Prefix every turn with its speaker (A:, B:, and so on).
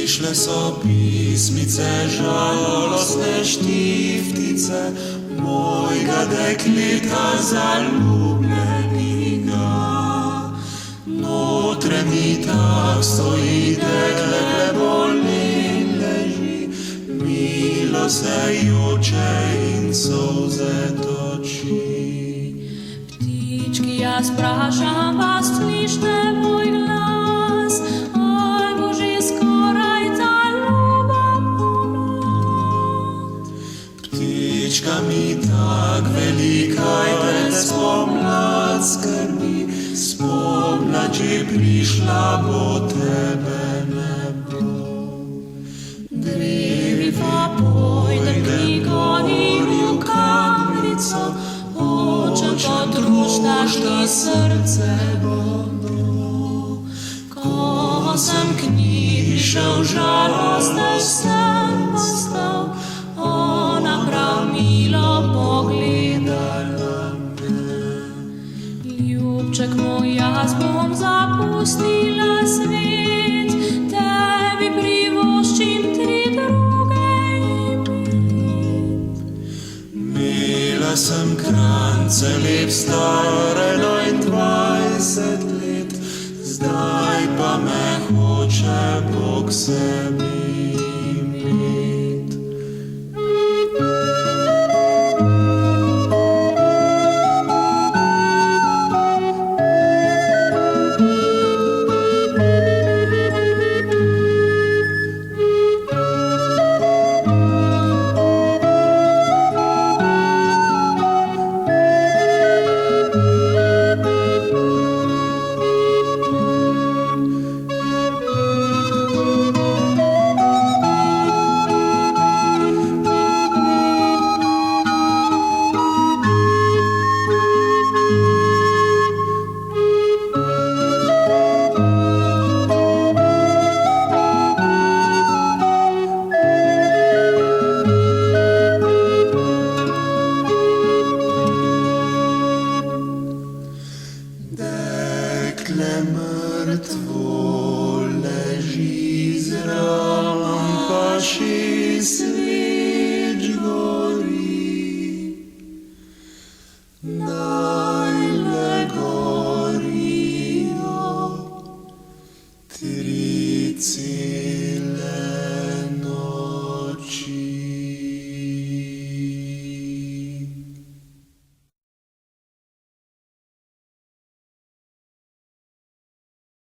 A: Prišle so pismice, žalostne štiftice mojega dekleta zaljubljenega. Notreni tak stoji dekle, prebolin leži, milo se juče in solze toči.
B: Ptički, jaz sprašam vas, slište moj glas, albo že skoraj ta ljuba pomlad.
A: Ptička mi tak velika, te spomlad skrbi, spomlad že prišla, bo tebe ne bo. Grivi pa pojde knjigo in rukavnico, oče potruštaš ti srce bodo. Ko sem knjigi šel, žalosten sem postal, ona prav milo pogledala me. Ljubček moj, jaz bom zapustila svet, tebi privoščim 3 druge imet. Imela sem krance lep, stare 21 let, zdaj pa me hoče Bog sebi imet. Dekle mrtvo leži, zraven pa 6 sveč gori. Naj le gorijo 3 cvet.